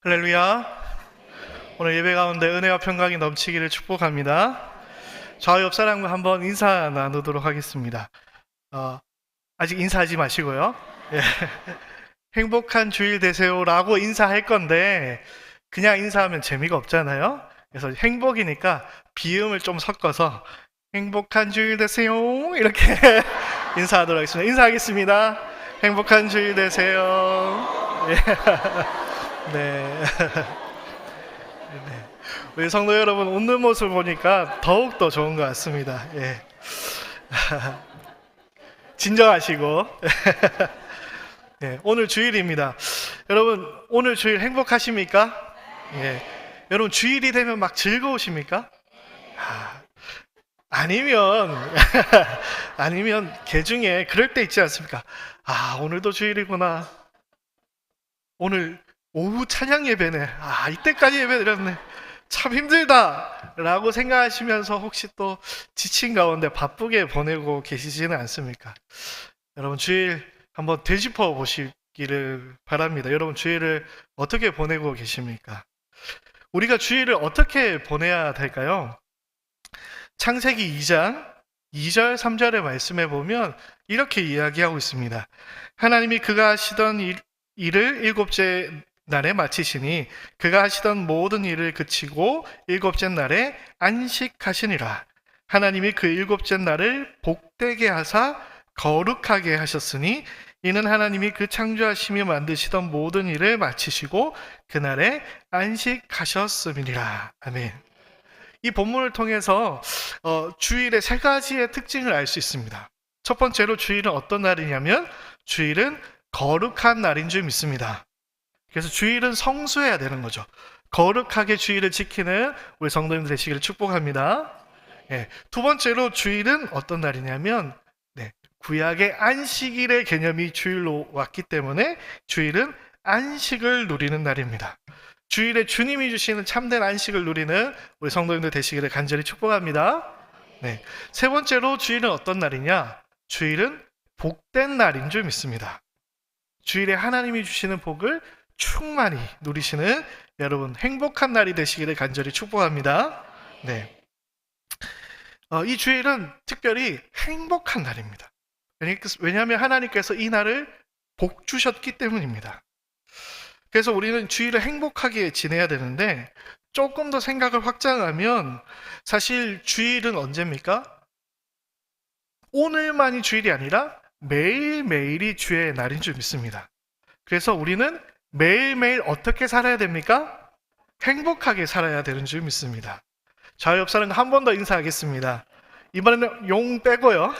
할렐루야. 오늘 예배 가운데 은혜와 평강이 넘치기를 축복합니다. 저 옆 사람과 한번 인사 나누도록 하겠습니다. 아직 인사하지 마시고요. 예. 행복한 주일 되세요라고 인사할 건데 그냥 인사하면 재미가 없잖아요. 그래서 행복이니까 비음을 좀 섞어서 행복한 주일 되세요 이렇게 인사하도록 하겠습니다. 인사하겠습니다. 행복한 주일 되세요. 예. 네. 네. 우리 성도 여러분 웃는 모습 보니까 더욱더 좋은 것 같습니다. 예. 진정하시고. 예. 오늘 주일입니다. 여러분 오늘 주일 행복하십니까? 예. 여러분 주일이 되면 막 즐거우십니까? 아니면 아니면 개 중에 그럴 때 있지 않습니까? 오늘도 주일이구나. 오늘 오후 찬양 예배네. 이때까지 예배 드렸네. 참 힘들다 라고 생각하시면서 혹시 또 지친 가운데 바쁘게 보내고 계시지는 않습니까? 여러분 주일 한번 되짚어 보시기를 바랍니다. 여러분 주일을 어떻게 보내고 계십니까? 우리가 주일을 어떻게 보내야 될까요? 창세기 2장 2절 3절의 말씀에 보면 이렇게 이야기하고 있습니다. 하나님이 그가 하시던 일을 일곱째 날에 마치시니 그가 하시던 모든 일을 그치고 일곱째 날에 안식하시니라. 하나님이 그 일곱째 날을 복되게 하사 거룩하게 하셨으니 이는 하나님이 그 창조하시며 만드시던 모든 일을 마치시고 그날에 안식하셨음이니라. 아멘. 이 본문을 통해서 주일의 세 가지의 특징을 알 수 있습니다. 첫 번째로 주일은 어떤 날이냐면 주일은 거룩한 날인 줄 믿습니다. 그래서 주일은 성수해야 되는 거죠. 거룩하게 주일을 지키는 우리 성도님들 되시기를 축복합니다. 예. 두 번째로 주일은 어떤 날이냐면 구약의 안식일의 개념이 주일로 왔기 때문에 주일은 안식을 누리는 날입니다. 주일에 주님이 주시는 참된 안식을 누리는 우리 성도님들 되시기를 간절히 축복합니다. 세 번째로 주일은 어떤 날이냐? 주일은 복된 날인 줄 믿습니다. 주일에 하나님이 주시는 복을 충만히 누리시는 여러분 행복한 날이 되시기를 간절히 축복합니다. 이 주일은 특별히 행복한 날입니다. 왜냐하면 하나님께서 이 날을 복 주셨기 때문입니다. 그래서 우리는 주일을 행복하게 지내야 되는데 조금 더 생각을 확장하면 사실 주일은 언제입니까? 오늘만이 주일이 아니라 매일매일이 주의 날인 줄 믿습니다. 그래서 우리는 매일매일 어떻게 살아야 됩니까? 행복하게 살아야 되는 줄 믿습니다. 저 옆 사람과 한 번 더 인사하겠습니다. 이번에는 용 빼고요.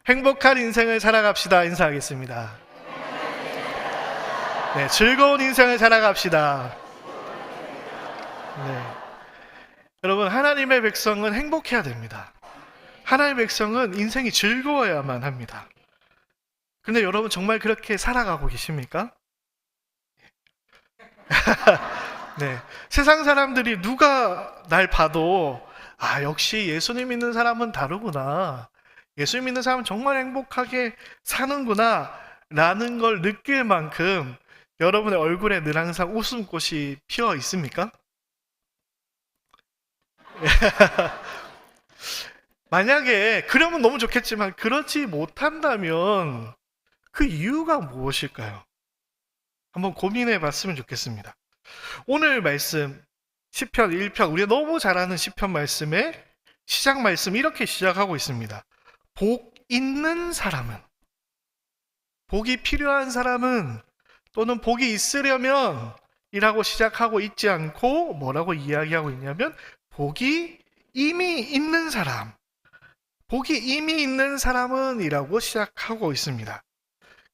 행복한 인생을 살아갑시다. 인사하겠습니다. 즐거운 인생을 살아갑시다. 여러분 하나님의 백성은 행복해야 됩니다. 하나님의 백성은 인생이 즐거워야만 합니다. 근데 여러분 정말 그렇게 살아가고 계십니까? 세상 사람들이 누가 날 봐도 역시 예수님 믿는 사람은 다르구나. 예수님 믿는 사람은 정말 행복하게 사는구나 라는 걸 느낄 만큼 여러분의 얼굴에 늘 항상 웃음꽃이 피어 있습니까? 만약에 그러면 너무 좋겠지만 그렇지 못한다면 그 이유가 무엇일까요? 한번 고민해 봤으면 좋겠습니다. 오늘 말씀 시편 1편 우리가 너무 잘 아는 시편 말씀의 시작 말씀 이렇게 시작하고 있습니다. 복 있는 사람은, 복이 필요한 사람은 또는 복이 있으려면 이라고 시작하고 있지 않고 뭐라고 이야기하고 있냐면 복이 이미 있는 사람, 복이 이미 있는 사람은 이라고 시작하고 있습니다.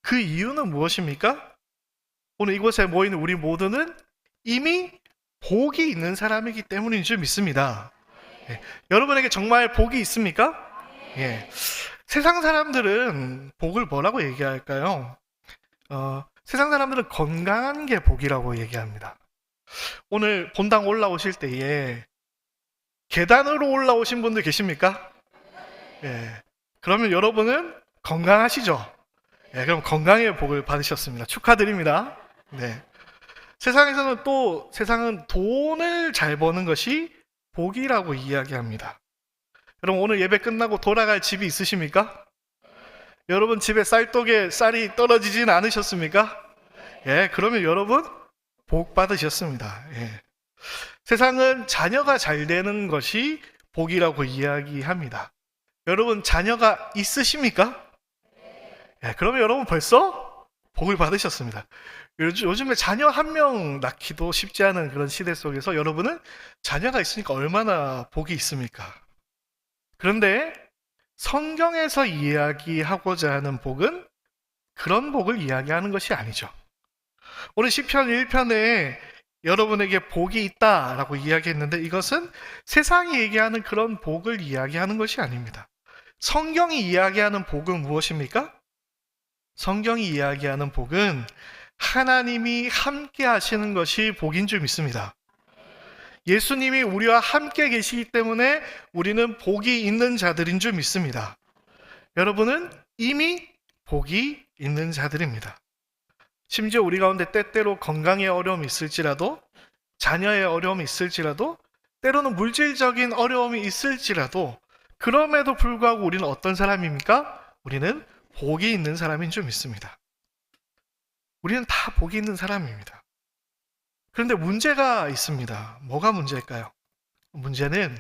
그 이유는 무엇입니까? 오늘 이곳에 모이는 우리 모두는 이미 복이 있는 사람이기 때문인 줄 믿습니다. 여러분에게 정말 복이 있습니까? 세상 사람들은 복을 뭐라고 얘기할까요? 세상 사람들은 건강한 게 복이라고 얘기합니다. 오늘 본당 올라오실 때에 계단으로 올라오신 분들 계십니까? 그러면 여러분은 건강하시죠? 그럼 건강의 복을 받으셨습니다. 축하드립니다. 세상에서는 또 세상은 돈을 잘 버는 것이 복이라고 이야기합니다. 여러분 오늘 예배 끝나고 돌아갈 집이 있으십니까? 여러분 집에 쌀떡에 쌀이 떨어지진 않으셨습니까? 예, 그러면 여러분 복 받으셨습니다. 예. 세상은 자녀가 잘 되는 것이 복이라고 이야기합니다. 여러분 자녀가 있으십니까? 예, 그러면 여러분 벌써 복을 받으셨습니다. 요즘에 자녀 한 명 낳기도 쉽지 않은 그런 시대 속에서 여러분은 자녀가 있으니까 얼마나 복이 있습니까? 그런데 성경에서 이야기하고자 하는 복은 그런 복을 이야기하는 것이 아니죠. 오늘 시편 1편에 여러분에게 복이 있다라고 이야기했는데 이것은 세상이 얘기하는 그런 복을 이야기하는 것이 아닙니다. 성경이 이야기하는 복은 무엇입니까? 성경이 이야기하는 복은 하나님이 함께 하시는 것이 복인 줄 믿습니다. 예수님이 우리와 함께 계시기 때문에 우리는 복이 있는 자들인 줄 믿습니다. 여러분은 이미 복이 있는 자들입니다. 심지어 우리 가운데 때때로 건강의 어려움이 있을지라도, 자녀의 어려움이 있을지라도, 때로는 물질적인 어려움이 있을지라도, 그럼에도 불구하고 우리는 어떤 사람입니까? 우리는 복이 있는 사람인 줄 믿습니다. 우리는 다 복이 있는 사람입니다. 그런데 문제가 있습니다. 뭐가 문제일까요? 문제는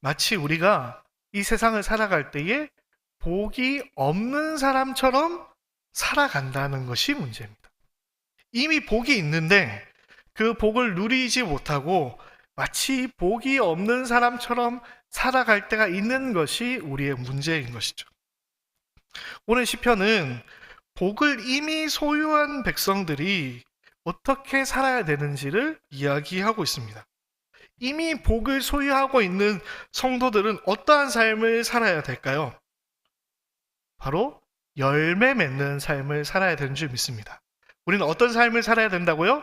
마치 우리가 이 세상을 살아갈 때에 복이 없는 사람처럼 살아간다는 것이 문제입니다. 이미 복이 있는데 그 복을 누리지 못하고 마치 복이 없는 사람처럼 살아갈 때가 있는 것이 우리의 문제인 것이죠. 오늘 시편은 복을 이미 소유한 백성들이 어떻게 살아야 되는지를 이야기하고 있습니다. 이미 복을 소유하고 있는 성도들은 어떠한 삶을 살아야 될까요? 바로 열매 맺는 삶을 살아야 되는 줄 믿습니다. 우리는 어떤 삶을 살아야 된다고요?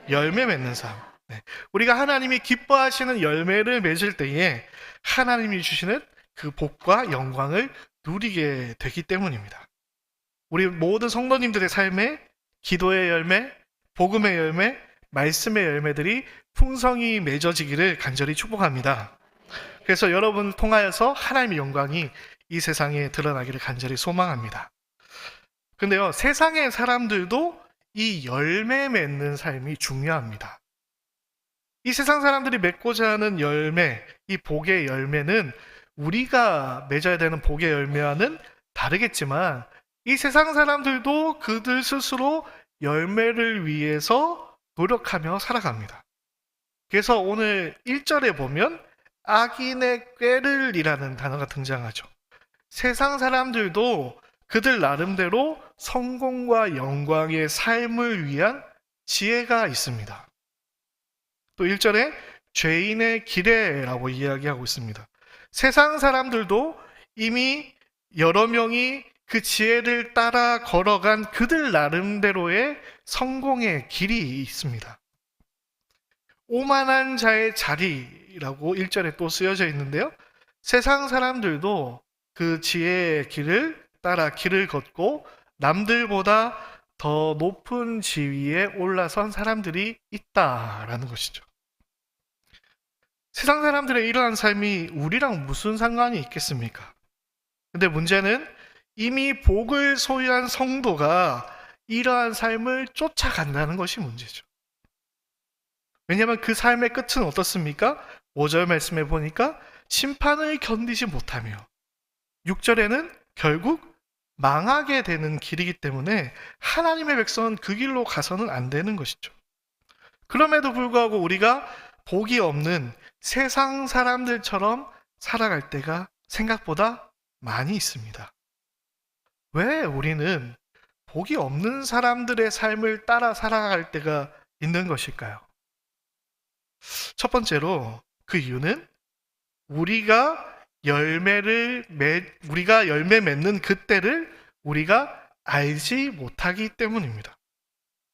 열매 맺는 삶. 네. 우리가 하나님이 기뻐하시는 열매를 맺을 때에 하나님이 주시는 그 복과 영광을 누리게 되기 때문입니다. 우리 모든 성도님들의 삶에 기도의 열매, 복음의 열매, 말씀의 열매들이 풍성히 맺어지기를 간절히 축복합니다. 그래서 여러분을 통하여서 하나님의 영광이 이 세상에 드러나기를 간절히 소망합니다. 근데요, 세상의 사람들도 이 열매 맺는 삶이 중요합니다. 이 세상 사람들이 맺고자 하는 열매, 이 복의 열매는 우리가 맺어야 되는 복의 열매와는 다르겠지만 이 세상 사람들도 그들 스스로 열매를 위해서 노력하며 살아갑니다. 그래서 오늘 1절에 보면 악인의 꾀를이라는 단어가 등장하죠. 세상 사람들도 그들 나름대로 성공과 영광의 삶을 위한 지혜가 있습니다. 또 1절에 죄인의 길에라고 이야기하고 있습니다. 세상 사람들도 이미 여러 명이 그 지혜를 따라 걸어간 그들 나름대로의 성공의 길이 있습니다. 오만한 자의 자리라고 1절에 또 쓰여져 있는데요. 세상 사람들도 그 지혜의 길을 따라 길을 걷고 남들보다 더 높은 지위에 올라선 사람들이 있다라는 것이죠. 세상 사람들의 이러한 삶이 우리랑 무슨 상관이 있겠습니까? 근데 문제는 이미 복을 소유한 성도가 이러한 삶을 쫓아간다는 것이 문제죠. 왜냐하면 그 삶의 끝은 어떻습니까? 5절 말씀에 보니까 심판을 견디지 못하며 6절에는 결국 망하게 되는 길이기 때문에 하나님의 백성은 그 길로 가서는 안 되는 것이죠. 그럼에도 불구하고 우리가 복이 없는 세상 사람들처럼 살아갈 때가 생각보다 많이 있습니다. 왜 우리는 복이 없는 사람들의 삶을 따라 살아갈 때가 있는 것일까요? 첫 번째로 그 이유는 우리가 열매 맺는 그때를 우리가 알지 못하기 때문입니다.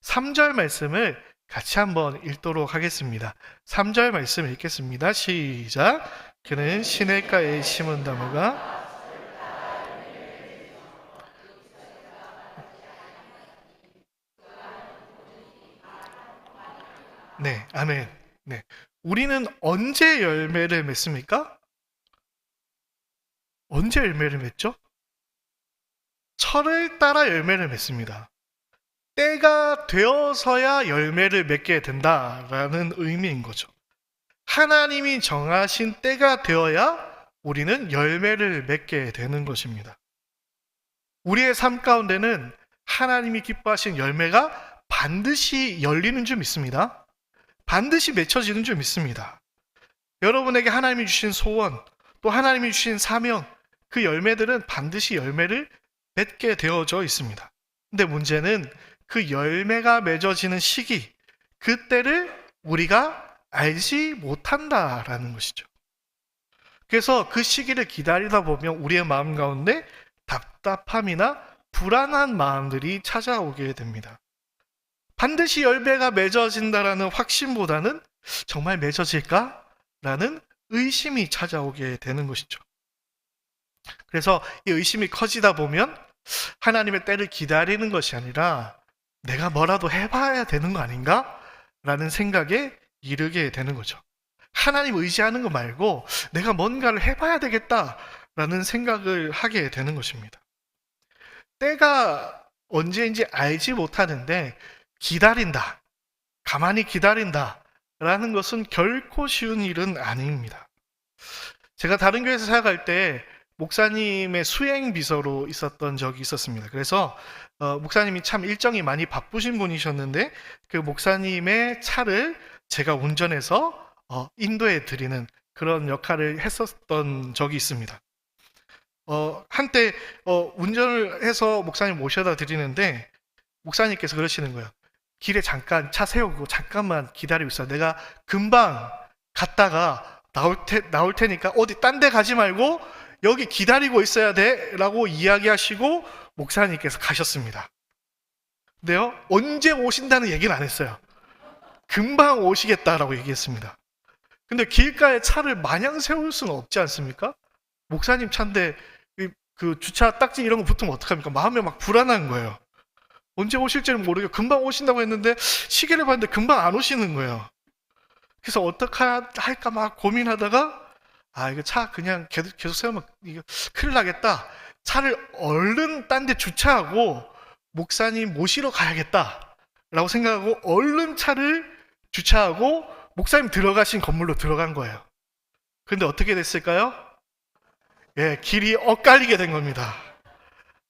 3절 말씀을 같이 한번 읽도록 하겠습니다. 3절 말씀 읽겠습니다. 시작. 그는 시냇가에 심은 나무가 네, 아멘. 네. 우리는 언제 열매를 맺습니까? 언제 열매를 맺죠? 철을 따라 열매를 맺습니다. 때가 되어서야 열매를 맺게 된다라는 의미인 거죠. 하나님이 정하신 때가 되어야 우리는 열매를 맺게 되는 것입니다. 우리의 삶 가운데는 하나님이 기뻐하신 열매가 반드시 열리는 줄 믿습니다. 반드시 맺혀지는 줄 믿습니다. 여러분에게 하나님이 주신 소원, 또 하나님이 주신 사명, 그 열매들은 반드시 열매를 맺게 되어져 있습니다. 근데 문제는 그 열매가 맺어지는 시기, 그때를 우리가 알지 못한다라는 것이죠. 그래서 그 시기를 기다리다 보면 우리의 마음 가운데 답답함이나 불안한 마음들이 찾아오게 됩니다. 반드시 열매가 맺어진다라는 확신보다는 정말 맺어질까? 라는 의심이 찾아오게 되는 것이죠. 그래서 이 의심이 커지다 보면 하나님의 때를 기다리는 것이 아니라 내가 뭐라도 해봐야 되는 거 아닌가? 라는 생각에 이르게 되는 거죠. 하나님 의지하는 거 말고 내가 뭔가를 해봐야 되겠다라는 생각을 하게 되는 것입니다. 때가 언제인지 알지 못하는데 기다린다, 가만히 기다린다 라는 것은 결코 쉬운 일은 아닙니다. 제가 다른 교회에서 사역할 때 목사님의 수행 비서로 있었던 적이 있었습니다. 그래서 목사님이 참 일정이 많이 바쁘신 분이셨는데 그 목사님의 차를 제가 운전해서 인도해 드리는 그런 역할을 했었던 적이 있습니다. 한때 운전을 해서 목사님 모셔다 드리는데 목사님께서 그러시는 거예요. 길에 잠깐 차 세우고 잠깐만 기다리고 있어. 내가 금방 갔다가 나올 테니까 어디 딴 데 가지 말고 여기 기다리고 있어야 돼 라고 이야기하시고 목사님께서 가셨습니다. 근데요, 언제 오신다는 얘기는 안 했어요. 금방 오시겠다라고 얘기했습니다. 근데 길가에 차를 마냥 세울 수는 없지 않습니까? 목사님 차인데 그 주차 딱지 이런 거 붙으면 어떡합니까? 마음에 막 불안한 거예요. 언제 오실지는 모르겠고 금방 오신다고 했는데 시계를 봤는데 금방 안 오시는 거예요. 그래서 어떻게 할까 막 고민하다가 이거 차 그냥 계속 세우면 이거 큰일 나겠다. 차를 얼른 딴 데 주차하고 목사님 모시러 가야겠다 라고 생각하고 얼른 차를 주차하고 목사님 들어가신 건물로 들어간 거예요. 근데 어떻게 됐을까요? 길이 엇갈리게 된 겁니다.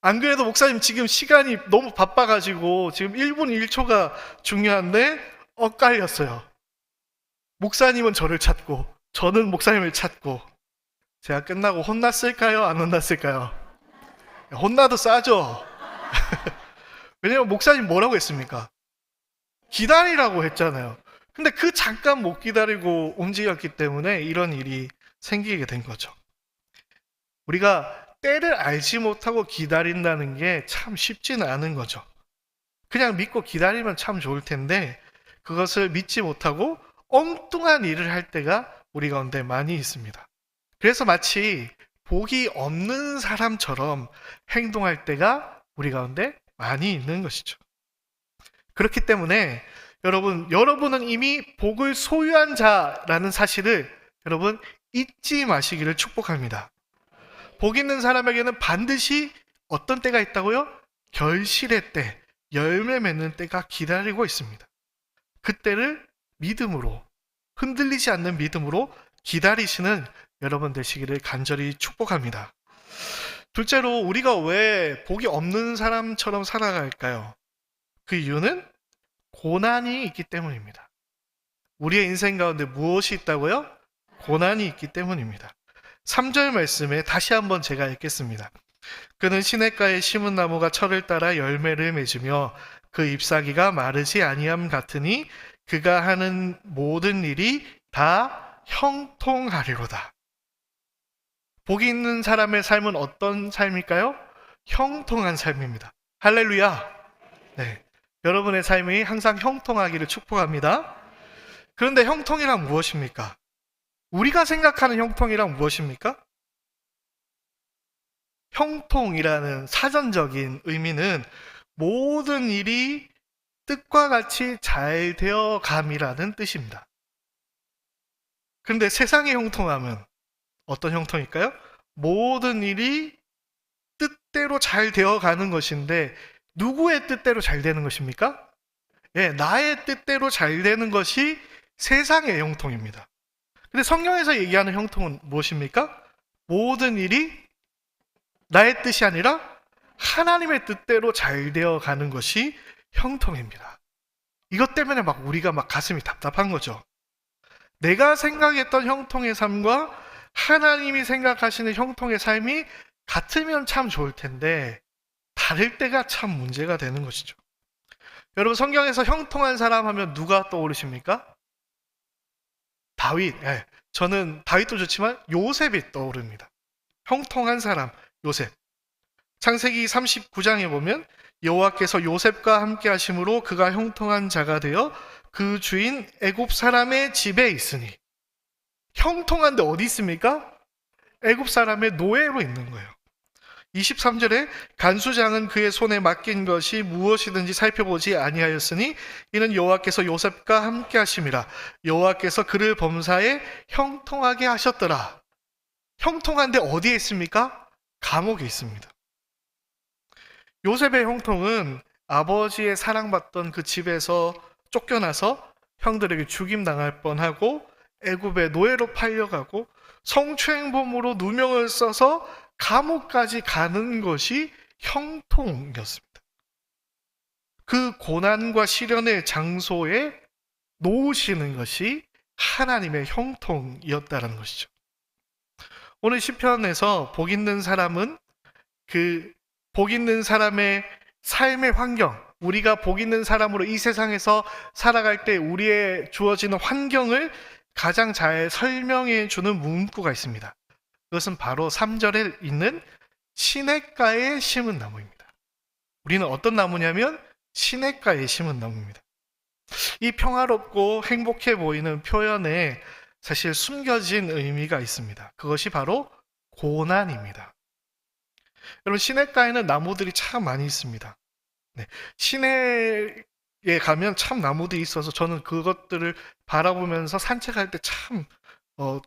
안 그래도 목사님 지금 시간이 너무 바빠가지고 지금 1분 1초가 중요한데 엇갈렸어요. 목사님은 저를 찾고 저는 목사님을 찾고 제가 끝나고 혼났을까요? 안 혼났을까요? 혼나도 싸죠. 왜냐면 목사님 뭐라고 했습니까? 기다리라고 했잖아요. 근데 그 잠깐 못 기다리고 움직였기 때문에 이런 일이 생기게 된 거죠. 우리가 때를 알지 못하고 기다린다는 게 참 쉽지는 않은 거죠. 그냥 믿고 기다리면 참 좋을 텐데 그것을 믿지 못하고 엉뚱한 일을 할 때가 우리 가운데 많이 있습니다. 그래서 마치 복이 없는 사람처럼 행동할 때가 우리 가운데 많이 있는 것이죠. 그렇기 때문에 여러분은 이미 복을 소유한 자라는 사실을 여러분 잊지 마시기를 축복합니다. 복 있는 사람에게는 반드시 어떤 때가 있다고요? 결실의 때, 열매 맺는 때가 기다리고 있습니다. 그때를 믿음으로, 흔들리지 않는 믿음으로 기다리시는 여러분 되시기를 간절히 축복합니다. 둘째로 우리가 왜 복이 없는 사람처럼 살아갈까요? 그 이유는 고난이 있기 때문입니다. 우리의 인생 가운데 무엇이 있다고요? 고난이 있기 때문입니다. 3절 말씀에 다시 한번 제가 읽겠습니다. 그는 시냇가에 심은 나무가 철을 따라 열매를 맺으며 그 잎사귀가 마르지 아니함 같으니 그가 하는 모든 일이 다 형통하리로다. 복이 있는 사람의 삶은 어떤 삶일까요? 형통한 삶입니다. 할렐루야. 네, 여러분의 삶이 항상 형통하기를 축복합니다. 그런데 형통이란 무엇입니까? 우리가 생각하는 형통이란 무엇입니까? 형통이라는 사전적인 의미는 모든 일이 뜻과 같이 잘 되어감이라는 뜻입니다. 그런데 세상의 형통함은 어떤 형통일까요? 모든 일이 뜻대로 잘 되어가는 것인데 누구의 뜻대로 잘 되는 것입니까? 예, 나의 뜻대로 잘 되는 것이 세상의 형통입니다. 근데 성경에서 얘기하는 형통은 무엇입니까? 모든 일이 나의 뜻이 아니라 하나님의 뜻대로 잘 되어가는 것이 형통입니다. 이것 때문에 우리가 가슴이 답답한 거죠. 내가 생각했던 형통의 삶과 하나님이 생각하시는 형통의 삶이 같으면 참 좋을 텐데 다를 때가 참 문제가 되는 것이죠. 여러분, 성경에서 형통한 사람 하면 누가 떠오르십니까? 다윗. 예, 저는 다윗도 좋지만 요셉이 떠오릅니다. 형통한 사람, 요셉. 창세기 39장에 보면 여호와께서 요셉과 함께 하심으로 그가 형통한 자가 되어 그 주인 애굽 사람의 집에 있으니. 형통한데 어디 있습니까? 애굽 사람의 노예로 있는 거예요. 23절에 간수장은 그의 손에 맡긴 것이 무엇이든지 살펴보지 아니하였으니 이는 여호와께서 요셉과 함께 하심이라. 여호와께서 그를 범사에 형통하게 하셨더라. 형통한데 어디에 있습니까? 감옥에 있습니다. 요셉의 형통은 아버지의 사랑받던 그 집에서 쫓겨나서 형들에게 죽임당할 뻔하고 애굽의 노예로 팔려가고 성추행범으로 누명을 써서 감옥까지 가는 것이 형통이었습니다. 그 고난과 시련의 장소에 놓으시는 것이 하나님의 형통이었다는 것이죠. 오늘 시편에서 복 있는 사람은 그 복 있는 사람의 삶의 환경, 우리가 복 있는 사람으로 이 세상에서 살아갈 때 우리의 주어지는 환경을 가장 잘 설명해 주는 문구가 있습니다. 그것은 바로 3절에 있는 시냇가에 심은 나무입니다. 우리는 어떤 나무냐면 시냇가에 심은 나무입니다. 이 평화롭고 행복해 보이는 표현에 사실 숨겨진 의미가 있습니다. 그것이 바로 고난입니다. 여러분, 시냇가에는 나무들이 참 많이 있습니다. 네, 시내에 가면 참 나무들이 있어서 저는 그것들을 바라보면서 산책할 때 참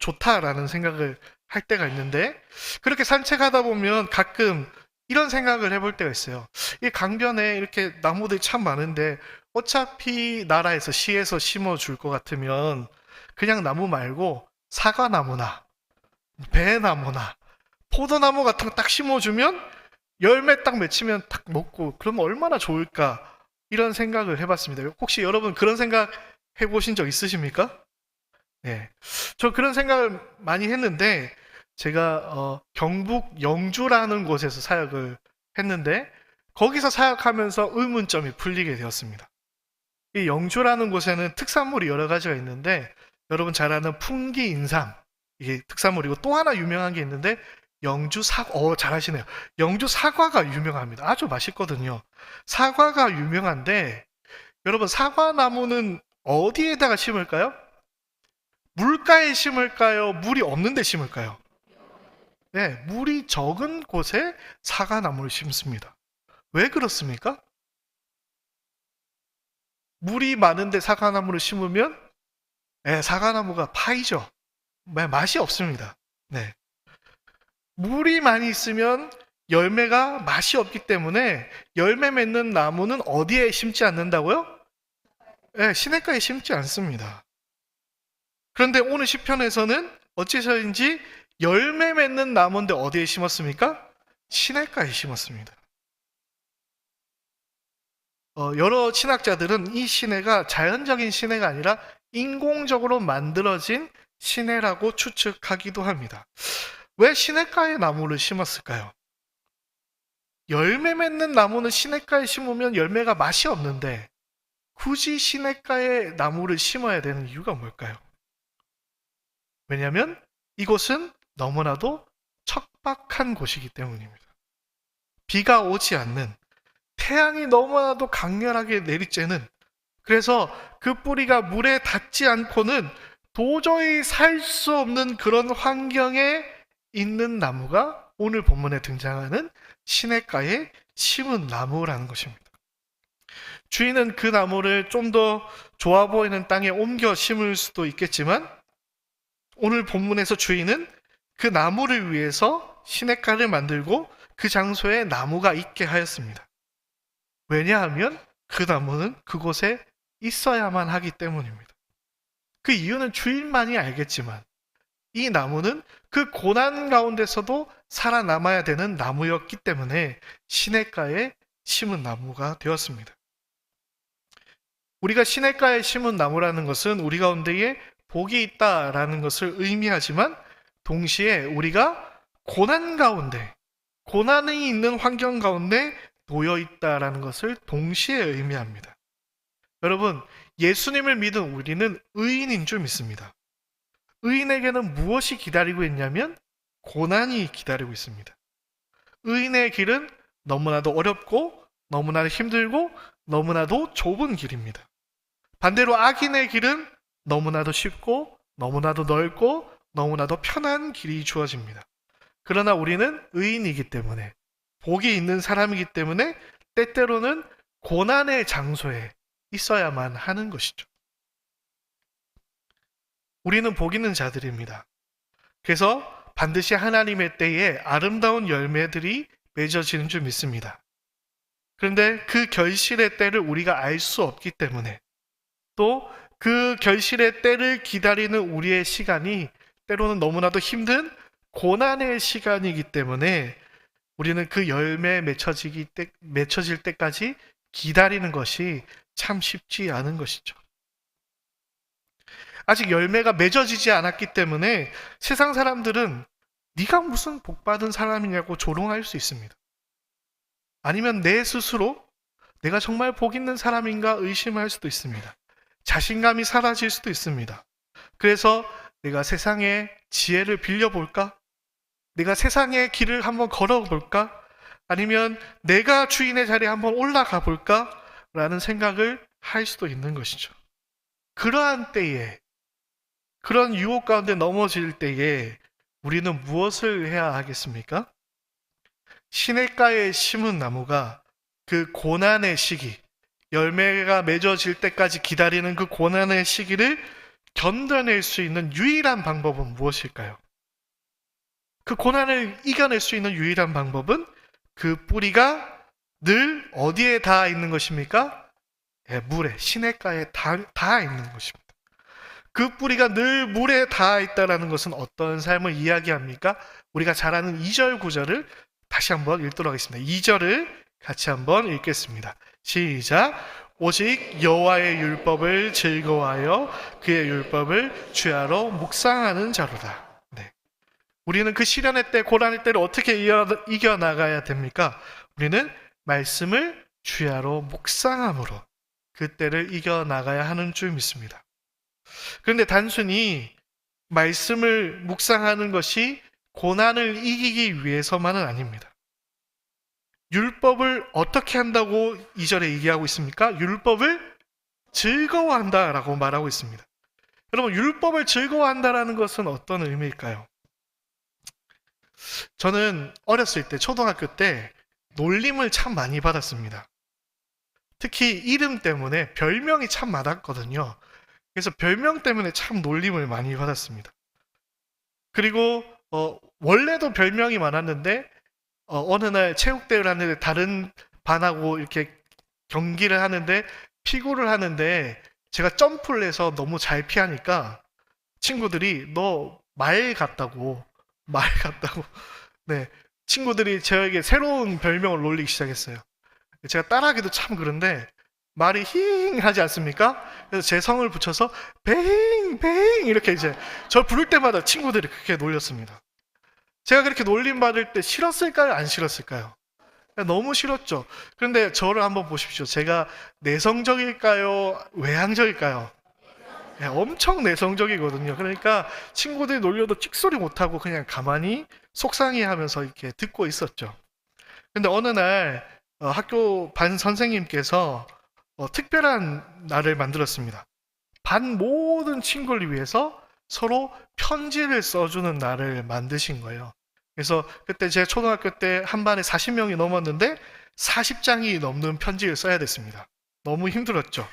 좋다라는 생각을 할 때가 있는데, 그렇게 산책하다 보면 가끔 이런 생각을 해볼 때가 있어요. 이 강변에 이렇게 나무들이 참 많은데 어차피 나라에서 시에서 심어줄 것 같으면 그냥 나무 말고 사과나무나 배나무나 포도나무 같은 거 딱 심어주면 열매 딱 맺히면 딱 먹고 그러면 얼마나 좋을까, 이런 생각을 해봤습니다. 혹시 여러분 그런 생각 해보신 적 있으십니까? 네, 저 그런 생각을 많이 했는데 제가 경북 영주라는 곳에서 사역을 했는데 거기서 사역하면서 의문점이 풀리게 되었습니다. 이 영주라는 곳에는 특산물이 여러 가지가 있는데 여러분 잘 아는 풍기 인삼, 이게 특산물이고 또 하나 유명한 게 있는데 영주 사과, 잘하시네요. 영주 사과가 유명합니다. 아주 맛있거든요. 사과가 유명한데 여러분, 사과나무는 어디에다가 심을까요? 물가에 심을까요? 물이 없는 데 심을까요? 네, 물이 적은 곳에 사과나무를 심습니다. 왜 그렇습니까? 물이 많은데 사과나무를 심으면 사과나무가 파이죠. 맛이 없습니다. 네. 물이 많이 있으면 열매가 맛이 없기 때문에 열매 맺는 나무는 어디에 심지 않는다고요? 네, 시냇가에 심지 않습니다. 그런데 오늘 시편에서는 어째서인지 열매 맺는 나무인데 어디에 심었습니까? 시냇가에 심었습니다. 여러 신학자들은 이 시내가 자연적인 시내가 아니라 인공적으로 만들어진 시내라고 추측하기도 합니다. 왜 시냇가에 나무를 심었을까요? 열매 맺는 나무는 시냇가에 심으면 열매가 맛이 없는데 굳이 시냇가에 나무를 심어야 되는 이유가 뭘까요? 왜냐하면 이곳은 너무나도 척박한 곳이기 때문입니다. 비가 오지 않는, 태양이 너무나도 강렬하게 내리쬐는, 그래서 그 뿌리가 물에 닿지 않고는 도저히 살 수 없는 그런 환경에 있는 나무가 오늘 본문에 등장하는 시냇가에 심은 나무라는 것입니다. 주인은 그 나무를 좀 더 좋아 보이는 땅에 옮겨 심을 수도 있겠지만 오늘 본문에서 주인은 그 나무를 위해서 시냇가를 만들고 그 장소에 나무가 있게 하였습니다. 왜냐하면 그 나무는 그곳에 있어야만 하기 때문입니다. 그 이유는 주인만이 알겠지만 이 나무는 그 고난 가운데서도 살아남아야 되는 나무였기 때문에 시냇가에 심은 나무가 되었습니다. 우리가 시냇가에 심은 나무라는 것은 우리 가운데에 복이 있다라는 것을 의미하지만 동시에 우리가 고난 가운데, 고난이 있는 환경 가운데 놓여 있다라는 것을 동시에 의미합니다. 여러분, 예수님을 믿은 우리는 의인인 줄 믿습니다. 의인에게는 무엇이 기다리고 있냐면 고난이 기다리고 있습니다. 의인의 길은 너무나도 어렵고 너무나도 힘들고 너무나도 좁은 길입니다. 반대로 악인의 길은 너무나도 쉽고 너무나도 넓고 너무나도 편한 길이 주어집니다. 그러나 우리는 의인이기 때문에 복이 있는 사람이기 때문에 때때로는 고난의 장소에 있어야만 하는 것이죠. 우리는 복 있는 자들입니다. 그래서 반드시 하나님의 때에 아름다운 열매들이 맺어지는 줄 믿습니다. 그런데 그 결실의 때를 우리가 알 수 없기 때문에 또 그 결실의 때를 기다리는 우리의 시간이 때로는 너무나도 힘든 고난의 시간이기 때문에 우리는 그 열매 맺혀질 때까지 기다리는 것이 참 쉽지 않은 것이죠. 아직 열매가 맺어지지 않았기 때문에 세상 사람들은 네가 무슨 복받은 사람이냐고 조롱할 수 있습니다. 아니면 내 스스로 내가 정말 복 있는 사람인가 의심할 수도 있습니다. 자신감이 사라질 수도 있습니다. 그래서 내가 세상의 지혜를 빌려볼까? 내가 세상의 길을 한번 걸어볼까? 아니면 내가 주인의 자리에 한번 올라가 볼까? 라는 생각을 할 수도 있는 것이죠. 그러한 때에, 그런 유혹 가운데 넘어질 때에 우리는 무엇을 해야 하겠습니까? 시냇가에 심은 나무가 그 고난의 시기, 열매가 맺어질 때까지 기다리는 그 고난의 시기를 견뎌낼 수 있는 유일한 방법은 무엇일까요? 그 고난을 이겨낼 수 있는 유일한 방법은 그 뿌리가 늘 어디에 닿아 있는 것입니까? 물에, 시냇가에 닿아 있는 것입니다. 그 뿌리가 늘 물에 닿아 있다는 것은 어떤 삶을 이야기합니까? 우리가 잘 아는 2절 9절을 다시 한번 읽도록 하겠습니다. 2절을 같이 한번 읽겠습니다. 시작. 오직 여호와의 율법을 즐거워하여 그의 율법을 주야로 묵상하는 자로다. 네. 우리는 그 시련의 때, 고난의 때를 어떻게 이겨나가야 됩니까? 우리는 말씀을 주야로 묵상함으로 그 때를 이겨나가야 하는 줄 믿습니다. 그런데 단순히 말씀을 묵상하는 것이 고난을 이기기 위해서만은 아닙니다. 율법을 어떻게 한다고 2절에 얘기하고 있습니까? 율법을 즐거워한다라고 말하고 있습니다. 여러분, 율법을 즐거워한다라는 것은 어떤 의미일까요? 저는 어렸을 때, 초등학교 때 놀림을 참 많이 받았습니다. 특히 이름 때문에 별명이 참 많았거든요. 그래서 별명 때문에 참 놀림을 많이 받았습니다. 그리고 원래도 별명이 많았는데 어느 날 체육대회를 하는데 다른 반하고 이렇게 경기를 하는데 피구를 하는데 제가 점프를 해서 너무 잘 피하니까 친구들이 너 말 같다고 네, 친구들이 저에게 새로운 별명을 놀리기 시작했어요. 제가 따라하기도 참 그런데 말이 힝 하지 않습니까? 그래서 제 성을 붙여서 뱅 이렇게 이제 저 부를 때마다 친구들이 그렇게 놀렸습니다. 제가 그렇게 놀림받을 때 싫었을까요? 안 싫었을까요? 너무 싫었죠. 그런데 저를 한번 보십시오. 제가 내성적일까요? 외향적일까요? 네, 엄청 내성적이거든요. 그러니까 친구들이 놀려도 찍소리 못하고 그냥 가만히 속상해 하면서 이렇게 듣고 있었죠. 근데 어느 날 학교 반 선생님께서 특별한 날을 만들었습니다. 반 모든 친구를 위해서 서로 편지를 써주는 날을 만드신 거예요. 그래서 그때 제 초등학교 때 한 반에 40명이 넘었는데 40장이 넘는 편지를 써야 됐습니다. 너무 힘들었죠.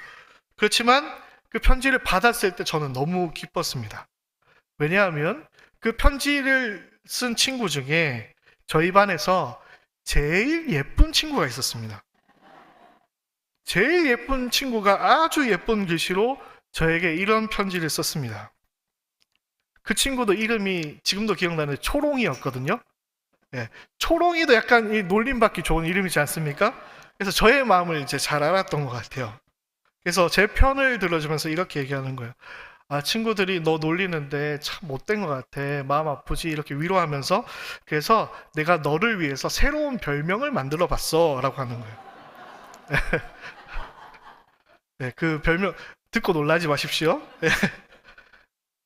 그렇지만 그 편지를 받았을 때 저는 너무 기뻤습니다. 왜냐하면 그 편지를 쓴 친구 중에 저희 반에서 제일 예쁜 친구가 있었습니다. 제일 예쁜 친구가 아주 예쁜 글씨로 저에게 이런 편지를 썼습니다. 그 친구도 이름이 지금도 기억나는 초롱이었거든요. 예, 초롱이도 약간 이 놀림받기 좋은 이름이지 않습니까? 그래서 저의 마음을 이제 잘 알았던 것 같아요. 그래서 제 편을 들어주면서 이렇게 얘기하는 거예요. 아, 친구들이 너 놀리는데 참 못된 것 같아. 마음 아프지? 이렇게 위로하면서 그래서 내가 너를 위해서 새로운 별명을 만들어 봤어. 라고 하는 거예요. 네, 그 별명 듣고 놀라지 마십시오.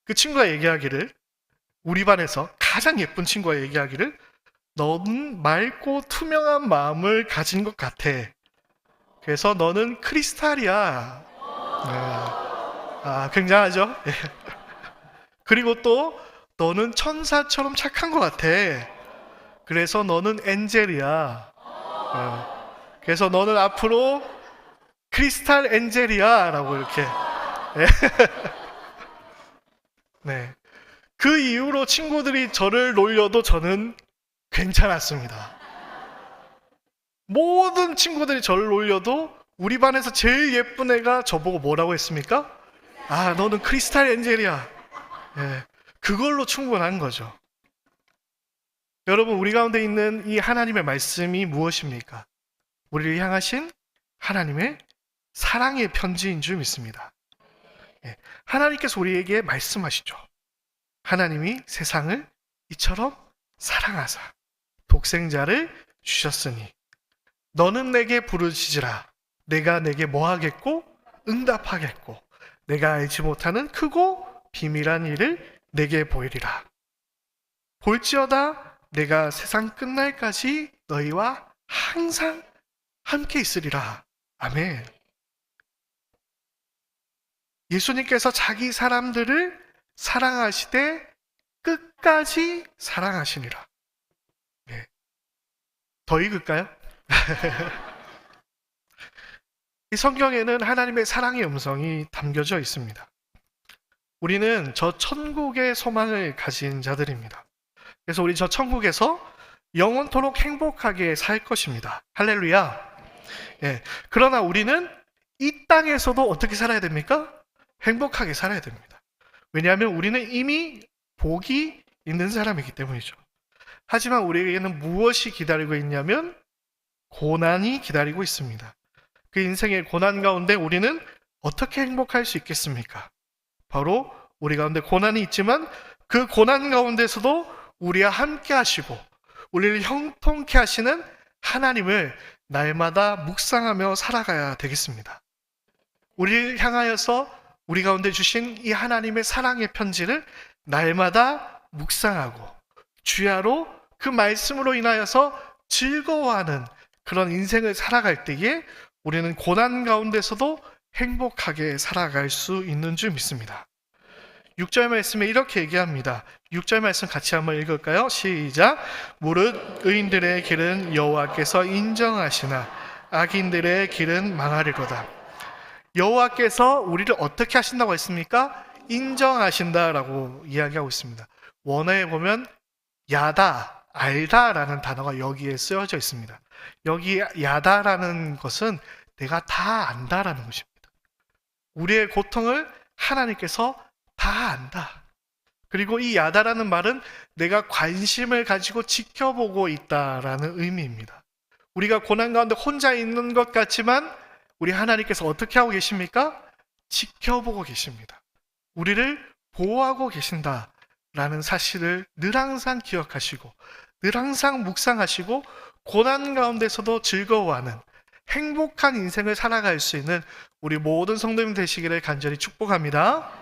그 친구가 얘기하기를, 우리 반에서 가장 예쁜 친구가 얘기하기를, 너는 맑고 투명한 마음을 가진 것 같아. 그래서 너는 크리스탈이야. 네. 아, 굉장하죠? 예. 그리고 또 너는 천사처럼 착한 것 같아. 그래서 너는 엔젤이야. 그래서 너는 앞으로 크리스탈 엔젤이야. 라고 이렇게. 예. 네. 그 이후로 친구들이 저를 놀려도 저는 괜찮았습니다. 모든 친구들이 저를 놀려도 우리 반에서 제일 예쁜 애가 저보고 뭐라고 했습니까? 아, 너는 크리스탈 엔젤이야. 예, 그걸로 충분한 거죠. 여러분, 우리 가운데 있는 이 하나님의 말씀이 무엇입니까? 우리를 향하신 하나님의 사랑의 편지인 줄 믿습니다. 예, 하나님께서 우리에게 말씀하시죠. 하나님이 세상을 이처럼 사랑하사 독생자를 주셨으니 너는 내게 부르짖으라. 내가 내게 뭐 하겠고 응답하겠고 내가 알지 못하는 크고 비밀한 일을 내게 보이리라. 볼지어다 내가 세상 끝날까지 너희와 항상 함께 있으리라. 아멘. 예수님께서 자기 사람들을 사랑하시되 끝까지 사랑하시니라. 네. 더 읽을까요? 이 성경에는 하나님의 사랑의 음성이 담겨져 있습니다. 우리는 저 천국의 소망을 가진 자들입니다. 그래서 우리 저 천국에서 영원토록 행복하게 살 것입니다. 할렐루야. 예. 그러나 우리는 이 땅에서도 어떻게 살아야 됩니까? 행복하게 살아야 됩니다. 왜냐하면 우리는 이미 복이 있는 사람이기 때문이죠. 하지만 우리에게는 무엇이 기다리고 있냐면 고난이 기다리고 있습니다. 그 인생의 고난 가운데 우리는 어떻게 행복할 수 있겠습니까? 바로 우리 가운데 고난이 있지만 그 고난 가운데서도 우리와 함께 하시고 우리를 형통케 하시는 하나님을 날마다 묵상하며 살아가야 되겠습니다. 우리를 향하여서 우리 가운데 주신 이 하나님의 사랑의 편지를 날마다 묵상하고 주야로 그 말씀으로 인하여서 즐거워하는 그런 인생을 살아갈 때에 우리는 고난 가운데서도 행복하게 살아갈 수 있는 줄 믿습니다. 6절 말씀에 이렇게 얘기합니다. 6절 말씀 같이 한번 읽을까요? 시작. 무릇 의인들의 길은 여호와께서 인정하시나 악인들의 길은 망하리로다. 여호와께서 우리를 어떻게 하신다고 했습니까? 인정하신다라고 이야기하고 있습니다. 원어에 보면 야다, 알다라는 단어가 여기에 쓰여져 있습니다. 여기 야다라는 것은 내가 다 안다라는 것입니다. 우리의 고통을 하나님께서 다 안다. 그리고 이 야다라는 말은 내가 관심을 가지고 지켜보고 있다라는 의미입니다. 우리가 고난 가운데 혼자 있는 것 같지만 우리 하나님께서 어떻게 하고 계십니까? 지켜보고 계십니다. 우리를 보호하고 계신다라는 사실을 늘 항상 기억하시고 늘 항상 묵상하시고 고난 가운데서도 즐거워하는 행복한 인생을 살아갈 수 있는 우리 모든 성도님 되시기를 간절히 축복합니다.